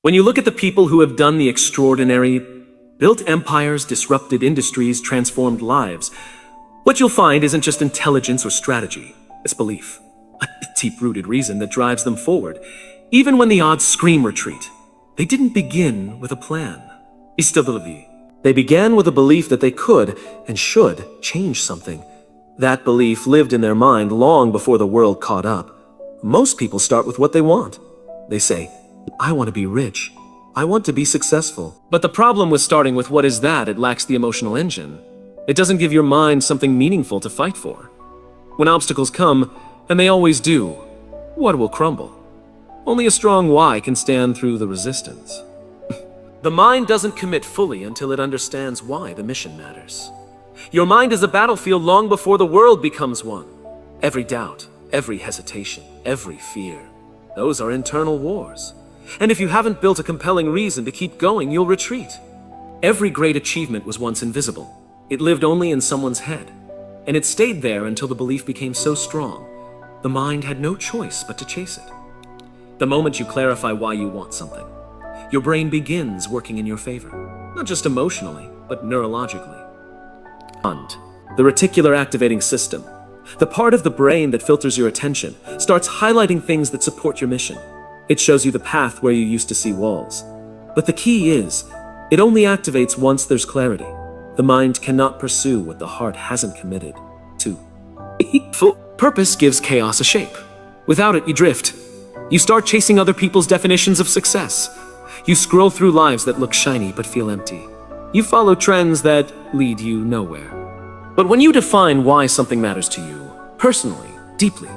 When you look at the people who have done the extraordinary, built empires, disrupted industries, transformed lives, what you'll find isn't just intelligence or strategy, it's belief. A deep-rooted reason that drives them forward. Even when the odds scream retreat, they didn't begin with a plan. They began with a belief that they could and should change something. That belief lived in their mind long before the world caught up. Most people start with what they want. They say, I want to be rich. I want to be successful. But the problem with starting with what is that, it lacks the emotional engine. It doesn't give your mind something meaningful to fight for. When obstacles come, and they always do, what will crumble? Only a strong why can stand through the resistance. The mind doesn't commit fully until it understands why the mission matters. Your mind is a battlefield long before the world becomes one. Every doubt, every hesitation, every fear, those are internal wars. And if you haven't built a compelling reason to keep going, you'll retreat. Every great achievement was once invisible. It lived only in someone's head. And it stayed there until the belief became so strong, the mind had no choice but to chase it. The moment you clarify why you want something, your brain begins working in your favor, not just emotionally, but neurologically. The reticular activating system, the part of the brain that filters your attention, starts highlighting things that support your mission. It shows you the path where you used to see walls. But the key is, it only activates once there's clarity. The mind cannot pursue what the heart hasn't committed to. Purpose gives chaos a shape. Without it, you drift. You start chasing other people's definitions of success. You scroll through lives that look shiny but feel empty. You follow trends that lead you nowhere. But when you define why something matters to you, personally, deeply,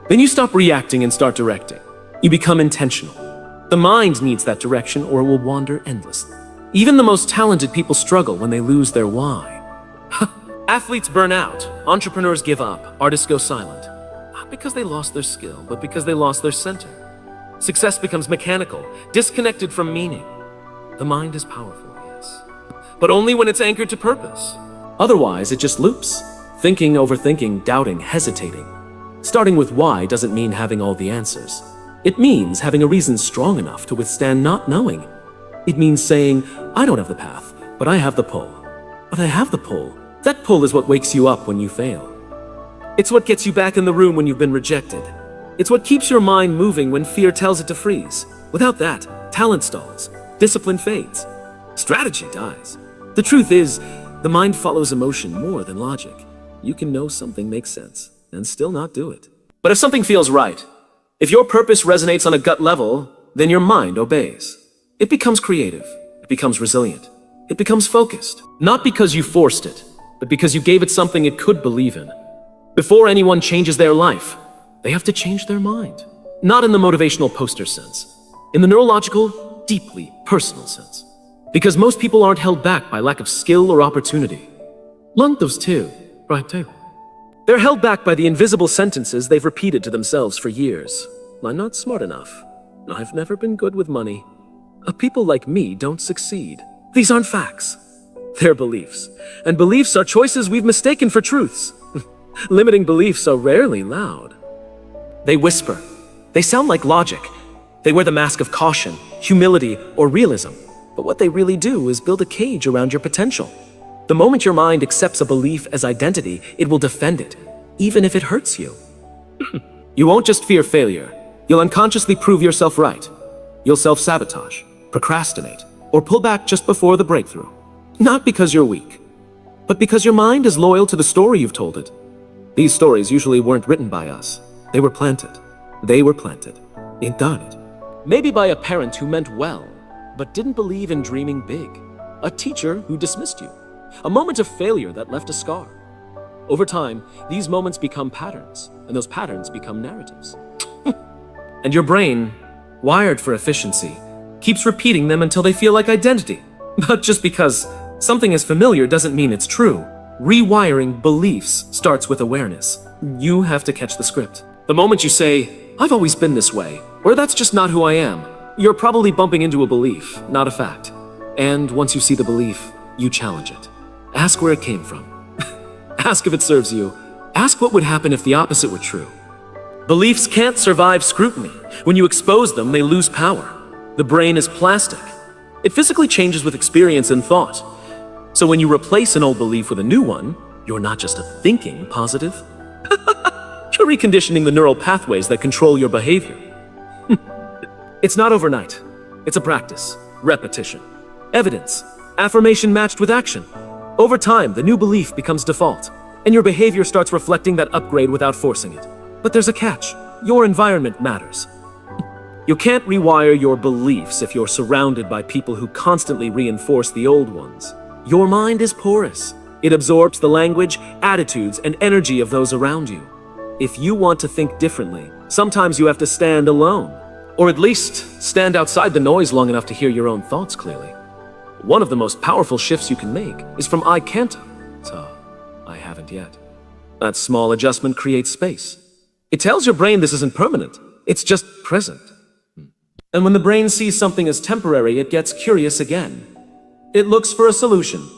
then you stop reacting and start directing. You become intentional. The mind needs that direction or it will wander endlessly. Even the most talented people struggle when they lose their why. Athletes burn out, entrepreneurs give up, artists go silent. Not because they lost their skill, but because they lost their center. Success becomes mechanical, disconnected from meaning. The mind is powerful, yes, but only when it's anchored to purpose. Otherwise, it just loops. Thinking, overthinking, doubting, hesitating. Starting with why doesn't mean having all the answers. It means having a reason strong enough to withstand not knowing. It means saying, I don't have the path, but I have the pull. But I have the pull. That pull is what wakes you up when you fail. It's what gets you back in the room when you've been rejected. It's what keeps your mind moving when fear tells it to freeze. Without that, talent stalls, discipline fades, strategy dies. The truth is, the mind follows emotion more than logic. You can know something makes sense and still not do it. But if something feels right, if your purpose resonates on a gut level, then your mind obeys. It becomes creative. It becomes resilient. It becomes focused. Not because you forced it, but because you gave it something it could believe in. Before anyone changes their life, they have to change their mind. Not in the motivational poster sense. In the neurological, deeply personal sense. Because most people aren't held back by lack of skill or opportunity. Those two, right too. They're held back by the invisible sentences they've repeated to themselves for years. I'm not smart enough. I've never been good with money. People like me don't succeed. These aren't facts. They're beliefs. And beliefs are choices we've mistaken for truths. Limiting beliefs are rarely loud. They whisper. They sound like logic. They wear the mask of caution, humility, or realism. But what they really do is build a cage around your potential. The moment your mind accepts a belief as identity, it will defend it, even if it hurts you. You won't just fear failure. You'll unconsciously prove yourself right. You'll self-sabotage, procrastinate, or pull back just before the breakthrough. Not because you're weak, but because your mind is loyal to the story you've told it. These stories usually weren't written by us. They were planted. They were planted. Incarnate. Maybe by a parent who meant well, but didn't believe in dreaming big. A teacher who dismissed you. A moment of failure that left a scar. Over time, these moments become patterns, and those patterns become narratives. And your brain, wired for efficiency, keeps repeating them until they feel like identity. But just because something is familiar doesn't mean it's true. Rewiring beliefs starts with awareness. You have to catch the script. The moment you say, I've always been this way, or that's just not who I am, you're probably bumping into a belief, not a fact. And once you see the belief, you challenge it. Ask where it came from. Ask if it serves you. Ask what would happen if the opposite were true. Beliefs can't survive scrutiny. When you expose them, they lose power. The brain is plastic. It physically changes with experience and thought. So when you replace an old belief with a new one, you're not just thinking positive. You're reconditioning the neural pathways that control your behavior. It's not overnight. It's a practice, repetition, evidence, affirmation matched with action. Over time, the new belief becomes default, and your behavior starts reflecting that upgrade without forcing it. But there's a catch. Your environment matters. You can't rewire your beliefs if you're surrounded by people who constantly reinforce the old ones. Your mind is porous. It absorbs the language, attitudes, and energy of those around you. If you want to think differently, sometimes you have to stand alone, or at least stand outside the noise long enough to hear your own thoughts clearly. One of the most powerful shifts you can make is from I can't to I haven't yet. That small adjustment creates space. It tells your brain this isn't permanent, it's just present. And when the brain sees something as temporary, it gets curious again. It looks for a solution.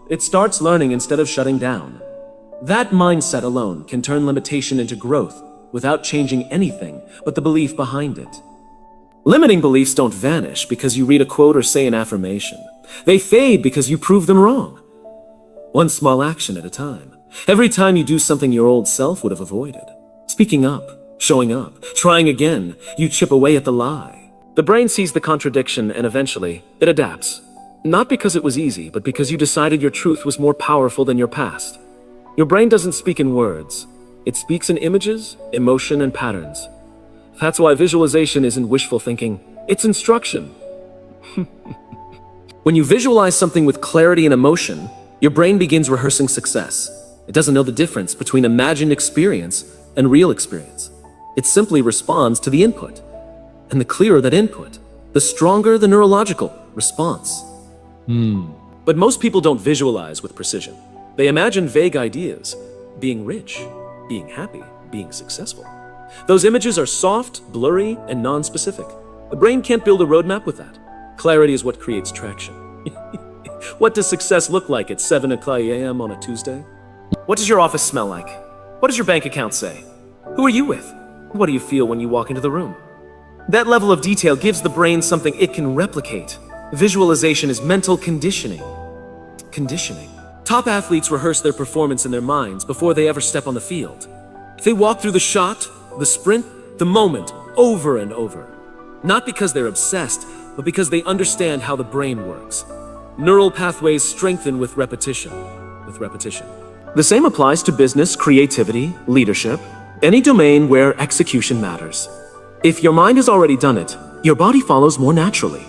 It starts learning instead of shutting down. That mindset alone can turn limitation into growth without changing anything but the belief behind it. Limiting beliefs don't vanish because you read a quote or say an affirmation. They fade because you prove them wrong. One small action at a time. Every time you do something your old self would have avoided. Speaking up, showing up, trying again, you chip away at the lie. The brain sees the contradiction and eventually it adapts. Not because it was easy, but because you decided your truth was more powerful than your past. Your brain doesn't speak in words. It speaks in images, emotion, and patterns. That's why visualization isn't wishful thinking. It's instruction. When you visualize something with clarity and emotion, your brain begins rehearsing success. It doesn't know the difference between imagined experience and real experience. It simply responds to the input. And the clearer that input, the stronger the neurological response. But most people don't visualize with precision. They imagine vague ideas, being rich, being happy, being successful. Those images are soft, blurry, and non-specific. The brain can't build a roadmap with that. Clarity is what creates traction. What does success look like at 7 a.m. on a Tuesday? What does your office smell like? What does your bank account say? Who are you with? What do you feel when you walk into the room? That level of detail gives the brain something it can replicate. Visualization is mental conditioning. Top athletes rehearse their performance in their minds before they ever step on the field. They walk through the shot, the sprint, the moment, over and over. Not because they're obsessed, but because they understand how the brain works. Neural pathways strengthen with repetition. The same applies to business, creativity, leadership, any domain where execution matters. If your mind has already done it, your body follows more naturally.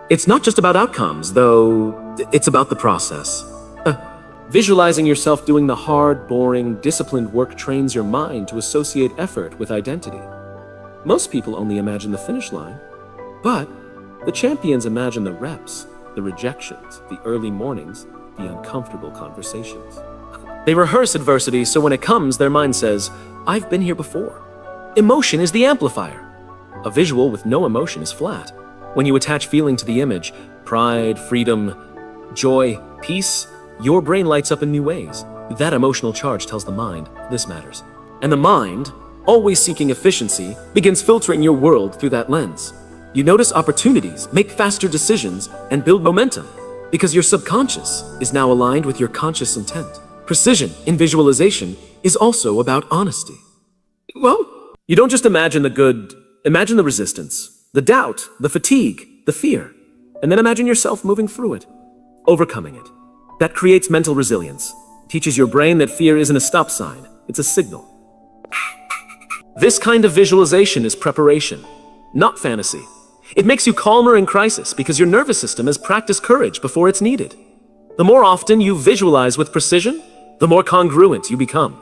It's not just about outcomes, though it's about the process. Visualizing yourself doing the hard, boring, disciplined work trains your mind to associate effort with identity. Most people only imagine the finish line, but the champions imagine the reps, the rejections, the early mornings, the uncomfortable conversations. They rehearse adversity so when it comes, their mind says, I've been here before. Emotion is the amplifier. A visual with no emotion is flat. When you attach feeling to the image, pride, freedom, joy, peace, your brain lights up in new ways. That emotional charge tells the mind, this matters. And the mind, always seeking efficiency, begins filtering your world through that lens. You notice opportunities, make faster decisions, and build momentum, because your subconscious is now aligned with your conscious intent. Precision in visualization is also about honesty. Well, you don't just imagine the good, imagine the resistance, the doubt, the fatigue, the fear, and then imagine yourself moving through it, overcoming it. That creates mental resilience, teaches your brain that fear isn't a stop sign, it's a signal. This kind of visualization is preparation, not fantasy. It makes you calmer in crisis because your nervous system has practiced courage before it's needed. The more often you visualize with precision, the more congruent you become.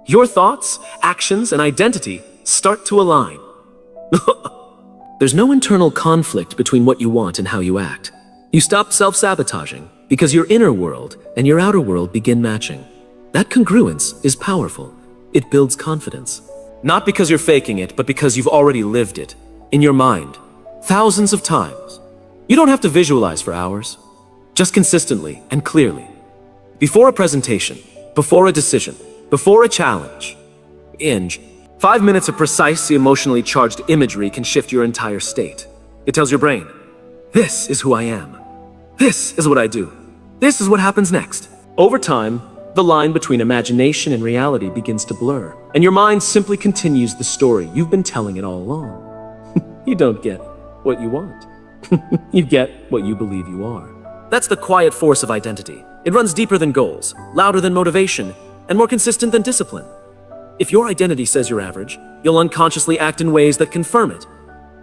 Your thoughts, actions, and identity start to align. There's no internal conflict between what you want and how you act. You stop self-sabotaging because your inner world and your outer world begin matching. That congruence is powerful. It builds confidence. Not because you're faking it, but because you've already lived it. In your mind. Thousands of times. You don't have to visualize for hours. Just consistently and clearly. Before a presentation, before a decision, before a challenge. 5 minutes of precise, emotionally charged imagery can shift your entire state. It tells your brain, This is who I am. This is what I do. This is what happens next. Over time, the line between imagination and reality begins to blur, and your mind simply continues the story you've been telling it all along. You don't get what you want. You get what you believe you are. That's the quiet force of identity. It runs deeper than goals, louder than motivation, and more consistent than discipline. If your identity says you're average, you'll unconsciously act in ways that confirm it.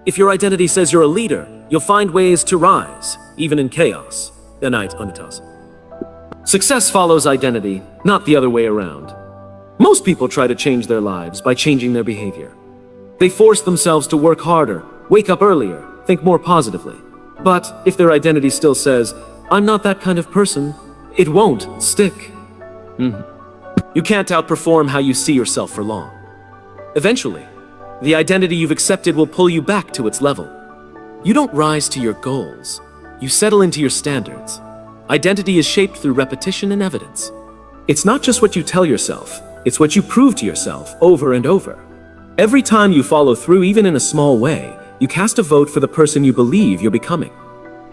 If your identity says you're a leader, you'll find ways to rise, even in chaos. Success follows identity, not the other way around. Most people try to change their lives by changing their behavior. They force themselves to work harder, wake up earlier, think more positively. But if their identity still says, "I'm not that kind of person," it won't stick. You can't outperform how you see yourself for long. Eventually, the identity you've accepted will pull you back to its level. You don't rise to your goals. You settle into your standards. Identity is shaped through repetition and evidence. It's not just what you tell yourself, it's what you prove to yourself over and over. Every time you follow through, even in a small way, you cast a vote for the person you believe you're becoming.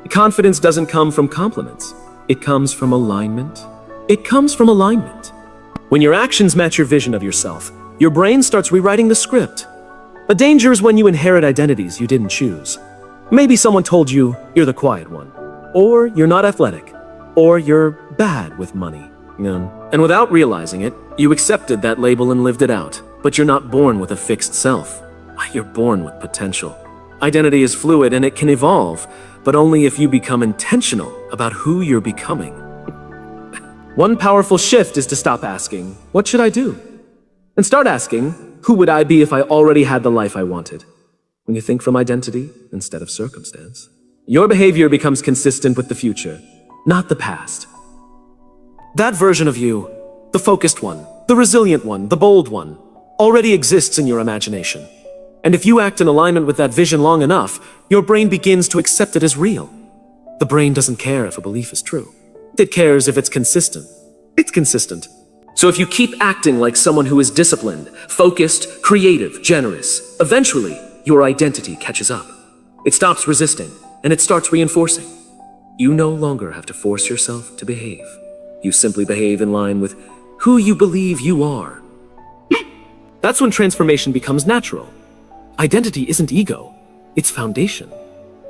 Confidence doesn't come from compliments. It comes from alignment. It comes from alignment. When your actions match your vision of yourself, your brain starts rewriting the script. The danger is when you inherit identities you didn't choose. Maybe someone told you you're the quiet one, or you're not athletic, or you're bad with money. And without realizing it, you accepted that label and lived it out. But you're not born with a fixed self. You're born with potential. Identity is fluid and it can evolve, but only if you become intentional about who you're becoming. One powerful shift is to stop asking, "What should I do?" and start asking, "Who would I be if I already had the life I wanted?" When you think from identity instead of circumstance, your behavior becomes consistent with the future, not the past. That version of you, the focused one, the resilient one, the bold one, already exists in your imagination. And if you act in alignment with that vision long enough, your brain begins to accept it as real. The brain doesn't care if a belief is true. It cares if it's consistent. It's consistent. So if you keep acting like someone who is disciplined, focused, creative, generous, eventually your identity catches up. It stops resisting, and it starts reinforcing. You no longer have to force yourself to behave. You simply behave in line with who you believe you are. That's when transformation becomes natural. Identity isn't ego, it's foundation.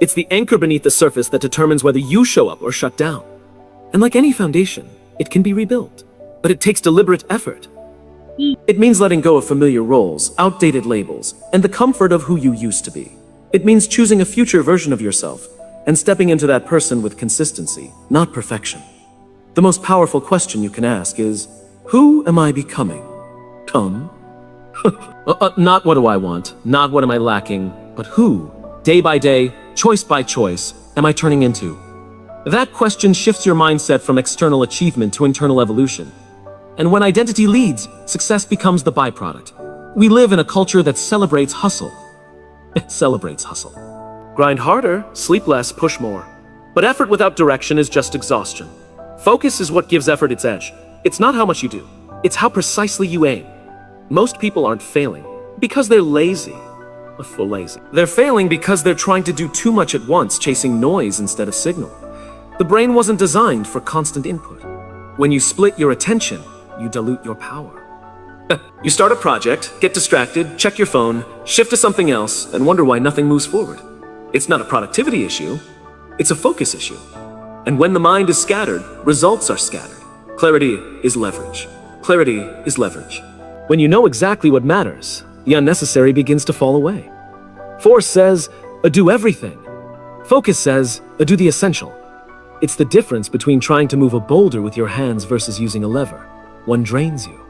It's the anchor beneath the surface that determines whether you show up or shut down. And like any foundation, it can be rebuilt, but it takes deliberate effort. It means letting go of familiar roles, outdated labels, and the comfort of who you used to be. It means choosing a future version of yourself and stepping into that person with consistency, not perfection. The most powerful question you can ask is, who am I becoming? Not what do I want, not what am I lacking, but who, day by day, choice by choice, am I turning into? That question shifts your mindset from external achievement to internal evolution. And when identity leads, success becomes the byproduct. We live in a culture that celebrates hustle. It celebrates hustle. Grind harder, sleep less, push more. But effort without direction is just exhaustion. Focus is what gives effort its edge. It's not how much you do, it's how precisely you aim. Most people aren't failing because they're lazy. They're failing because they're trying to do too much at once, chasing noise instead of signal. The brain wasn't designed for constant input. When you split your attention, you dilute your power. You start a project, get distracted, check your phone, shift to something else, and wonder why nothing moves forward. It's not a productivity issue, it's a focus issue. And when the mind is scattered, results are scattered. Clarity is leverage. Clarity is leverage. When you know exactly what matters, the unnecessary begins to fall away. Force says, do everything. Focus says, do the essential. It's the difference between trying to move a boulder with your hands versus using a lever. One drains you,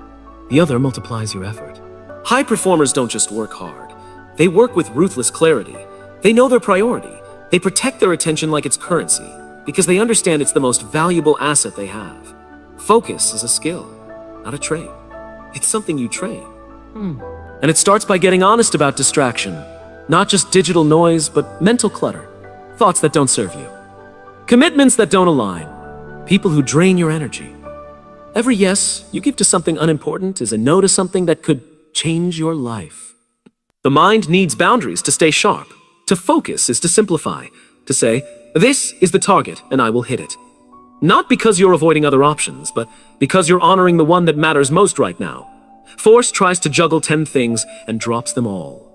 the other multiplies your effort. High performers don't just work hard. They work with ruthless clarity. They know their priority. They protect their attention like it's currency, because they understand it's the most valuable asset they have. Focus is a skill, not a trait. It's something you train. And it starts by getting honest about distraction. Not just digital noise, but mental clutter. Thoughts that don't serve you. Commitments that don't align. People who drain your energy. Every yes you give to something unimportant is a no to something that could change your life. The mind needs boundaries to stay sharp. To focus is to simplify. To say, This is the target, and I will hit it. Not because you're avoiding other options, but because you're honoring the one that matters most right now. Force tries to juggle 10 things and drops them all.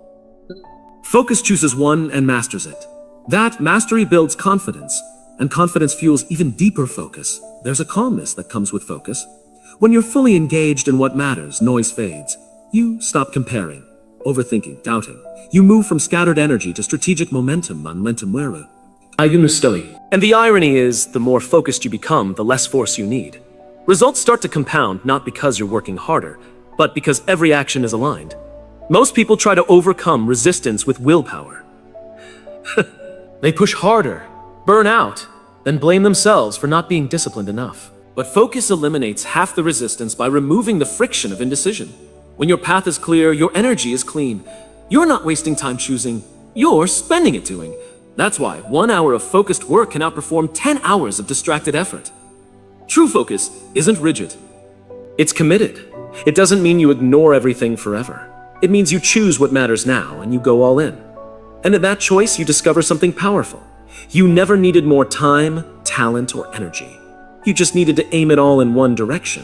Focus chooses one and masters it. That mastery builds confidence, and confidence fuels even deeper focus. There's a calmness that comes with focus. When you're fully engaged in what matters, noise fades. You stop comparing, overthinking, doubting. You move from scattered energy to strategic momentum. And the irony is, the more focused you become, the less force you need. Results start to compound not because you're working harder, but because every action is aligned. Most people try to overcome resistance with willpower. They push harder, burn out, then blame themselves for not being disciplined enough. But focus eliminates half the resistance by removing the friction of indecision. When your path is clear, your energy is clean. You're not wasting time choosing, you're spending it doing. That's why 1 hour of focused work can outperform 10 hours of distracted effort. True focus isn't rigid. It's committed. It doesn't mean you ignore everything forever. It means you choose what matters now and you go all in. And in that choice, you discover something powerful. You never needed more time, talent, or energy. You just needed to aim it all in one direction.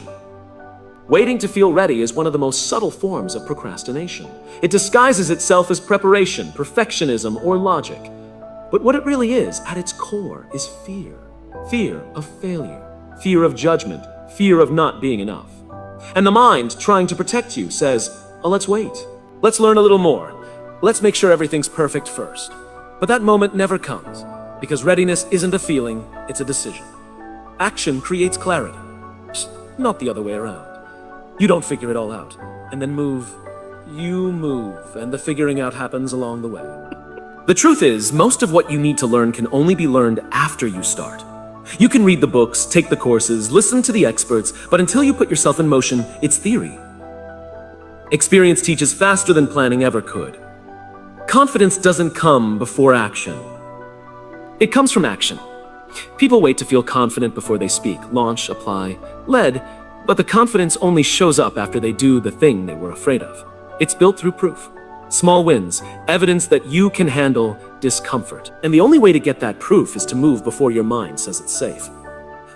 Waiting to feel ready is one of the most subtle forms of procrastination. It disguises itself as preparation, perfectionism, or logic. But what it really is, at its core, is fear. Fear of failure, fear of judgment, fear of not being enough. And the mind, trying to protect you, says, "Oh, let's wait. Let's learn a little more. Let's make sure everything's perfect first." But that moment never comes, because readiness isn't a feeling, it's a decision. Action creates clarity, not the other way around. You don't figure it all out, and then move. You move, and the figuring out happens along the way. The truth is, most of what you need to learn can only be learned after you start. You can read the books, take the courses, listen to the experts, but until you put yourself in motion, it's theory. Experience teaches faster than planning ever could. Confidence doesn't come before action. It comes from action. People wait to feel confident before they speak, launch, apply, lead, but the confidence only shows up after they do the thing they were afraid of. It's built through proof. Small wins, evidence that you can handle discomfort. And the only way to get that proof is to move before your mind says it's safe.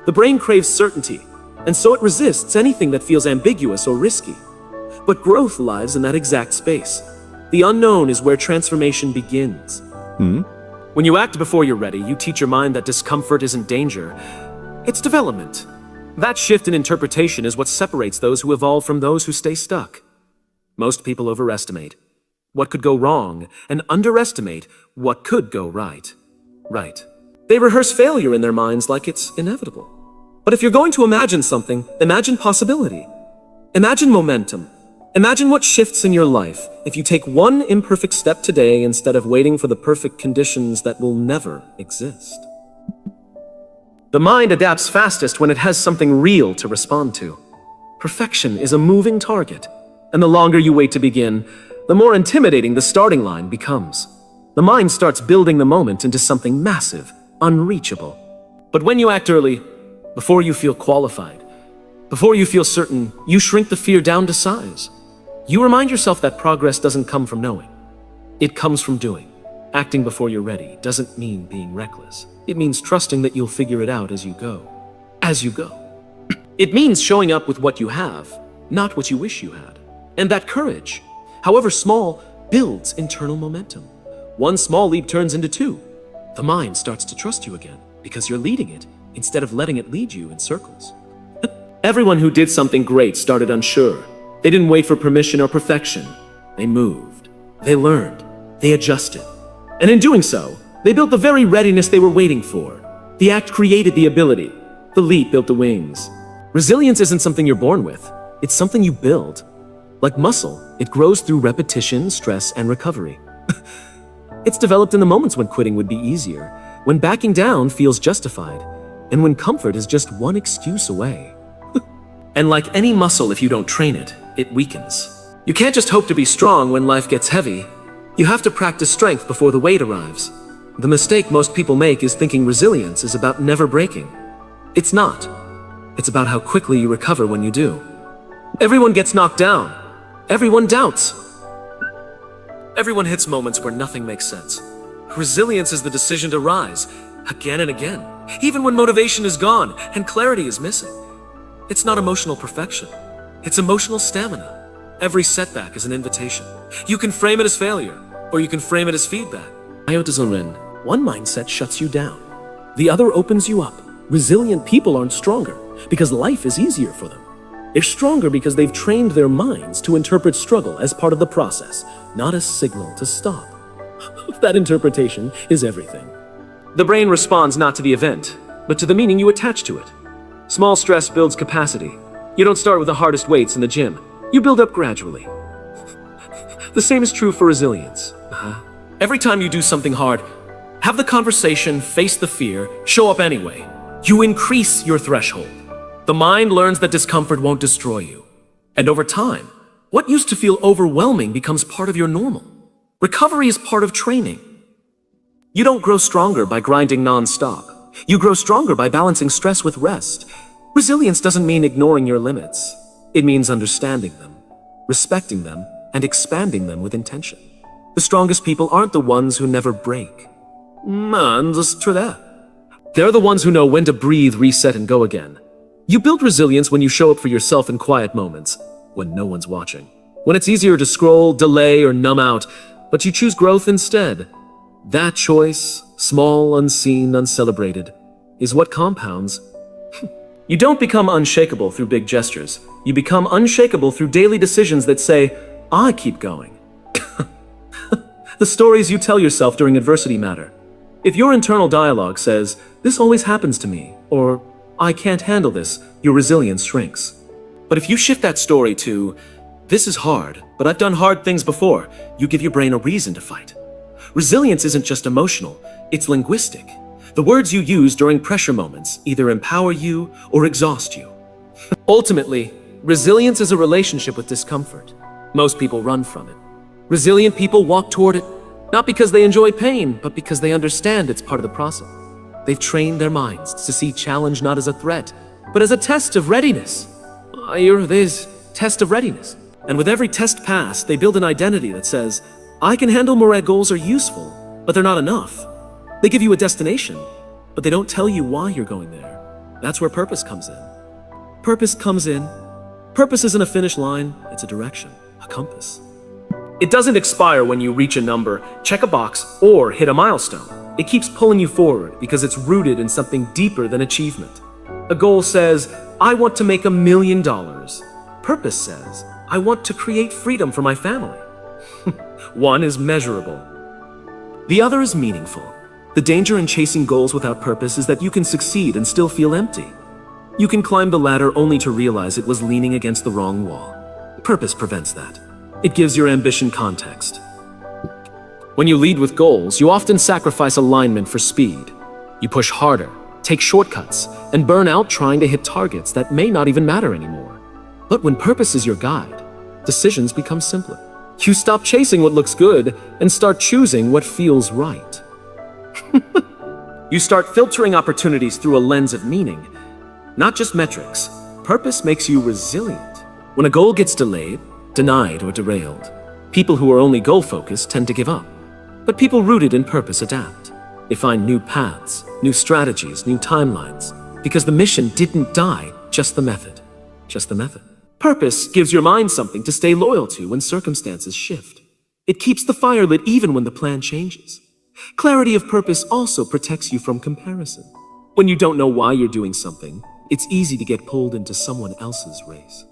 The brain craves certainty, and so it resists anything that feels ambiguous or risky. But growth lies in that exact space. The unknown is where transformation begins. When you act before you're ready, you teach your mind that discomfort isn't danger, it's development. That shift in interpretation is what separates those who evolve from those who stay stuck. Most people overestimate what could go wrong and underestimate what could go right. They rehearse failure in their minds like it's inevitable. But if you're going to imagine something, imagine possibility. Imagine momentum. Imagine what shifts in your life if you take one imperfect step today instead of waiting for the perfect conditions that will never exist. The mind adapts fastest when it has something real to respond to. Perfection is a moving target, and the longer you wait to begin, the more intimidating the starting line becomes. The mind starts building the moment into something massive, unreachable. But when you act early, before you feel qualified, before you feel certain, you shrink the fear down to size. You remind yourself that progress doesn't come from knowing. It comes from doing. Acting before you're ready doesn't mean being reckless. It means trusting that you'll figure it out as you go. It means showing up with what you have, not what you wish you had. And that courage, however small, builds internal momentum. One small leap turns into two. The mind starts to trust you again because you're leading it instead of letting it lead you in circles. Everyone who did something great started unsure. They didn't wait for permission or perfection. They moved. They learned. They adjusted. And in doing so, they built the very readiness they were waiting for. The act created the ability. The leap built the wings. Resilience isn't something you're born with. It's something you build. Like muscle, it grows through repetition, stress, and recovery. It's developed in the moments when quitting would be easier, when backing down feels justified, and when comfort is just one excuse away. And like any muscle, if you don't train it, it weakens. You can't just hope to be strong when life gets heavy. You have to practice strength before the weight arrives. The mistake most people make is thinking resilience is about never breaking. It's not. It's about how quickly you recover when you do. Everyone gets knocked down. Everyone doubts. Everyone hits moments where nothing makes sense. Resilience is the decision to rise, again and again, even when motivation is gone and clarity is missing. It's not emotional perfection. It's emotional stamina. Every setback is an invitation. You can frame it as failure, or you can frame it as feedback. One mindset shuts you down. The other opens you up. Resilient people aren't stronger because life is easier for them. They're stronger because they've trained their minds to interpret struggle as part of the process, not a signal to stop. That interpretation is everything. The brain responds not to the event, but to the meaning you attach to it. Small stress builds capacity. You don't start with the hardest weights in the gym. You build up gradually. The same is true for resilience. Every time you do something hard, have the conversation, face the fear, show up anyway. You increase your threshold. The mind learns that discomfort won't destroy you. And over time, what used to feel overwhelming becomes part of your normal. Recovery is part of training. You don't grow stronger by grinding non-stop. You grow stronger by balancing stress with rest. Resilience doesn't mean ignoring your limits. It means understanding them, respecting them, and expanding them with intention. The strongest people aren't the ones who never break. They're the ones who know when to breathe, reset, and go again. You build resilience when you show up for yourself in quiet moments, when no one's watching. When it's easier to scroll, delay, or numb out, but you choose growth instead. That choice, small, unseen, uncelebrated, is what compounds. You don't become unshakable through big gestures. You become unshakable through daily decisions that say, I keep going. The stories you tell yourself during adversity matter. If your internal dialogue says, this always happens to me, or I can't handle this, your resilience shrinks. But if you shift that story to, this is hard, but I've done hard things before, you give your brain a reason to fight. Resilience isn't just emotional, it's linguistic. The words you use during pressure moments either empower you or exhaust you. Ultimately, resilience is a relationship with discomfort. Most people run from it. Resilient people walk toward it, not because they enjoy pain, but because they understand it's part of the process. They've trained their minds to see challenge not as a threat, but as a test of readiness. This test of readiness. And with every test passed, they build an identity that says, I can handle more. Goals are useful, but they're not enough. They give you a destination, but they don't tell you why you're going there. That's where purpose comes in. Purpose isn't a finish line, it's a direction, a compass. It doesn't expire when you reach a number, check a box, or hit a milestone. It keeps pulling you forward because it's rooted in something deeper than achievement. A goal says, I want to make $1 million. Purpose says, I want to create freedom for my family. One is measurable. The other is meaningful. The danger in chasing goals without purpose is that you can succeed and still feel empty. You can climb the ladder only to realize it was leaning against the wrong wall. Purpose prevents that. It gives your ambition context. When you lead with goals, you often sacrifice alignment for speed. You push harder, take shortcuts, and burn out trying to hit targets that may not even matter anymore. But when purpose is your guide, decisions become simpler. You stop chasing what looks good and start choosing what feels right. You start filtering opportunities through a lens of meaning, not just metrics. Purpose makes you resilient. When a goal gets delayed, denied, or derailed, people who are only goal-focused tend to give up. But people rooted in purpose adapt. They find new paths, new strategies, new timelines, because the mission didn't die, just the method. Purpose gives your mind something to stay loyal to when circumstances shift. It keeps the fire lit even when the plan changes. Clarity of purpose also protects you from comparison. When you don't know why you're doing something, it's easy to get pulled into someone else's race.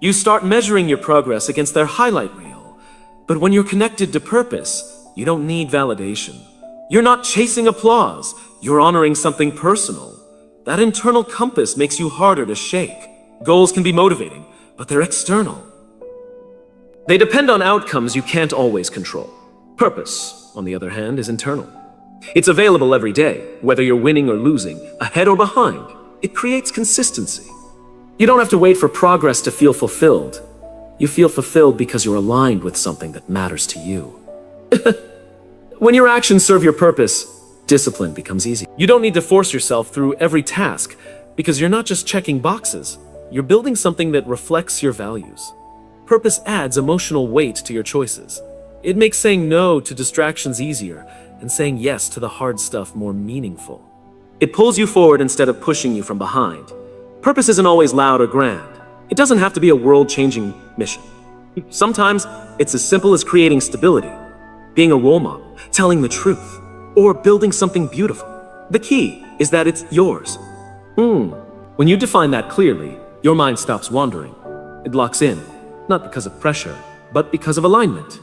You start measuring your progress against their highlight reel. But when you're connected to purpose, you don't need validation. You're not chasing applause. You're honoring something personal. That internal compass makes you harder to shake. Goals can be motivating, but they're external. They depend on outcomes you can't always control. Purpose, on the other hand, is internal. It's available every day, whether you're winning or losing, ahead or behind. It creates consistency. You don't have to wait for progress to feel fulfilled. You feel fulfilled because you're aligned with something that matters to you. When your actions serve your purpose, discipline becomes easy. You don't need to force yourself through every task because you're not just checking boxes. You're building something that reflects your values. Purpose adds emotional weight to your choices. It makes saying no to distractions easier and saying yes to the hard stuff more meaningful. It pulls you forward instead of pushing you from behind. Purpose isn't always loud or grand. It doesn't have to be a world-changing mission. Sometimes it's as simple as creating stability, being a role model, telling the truth, or building something beautiful. The key is that it's yours. When you define that clearly, your mind stops wandering. It locks in, not because of pressure, but because of alignment.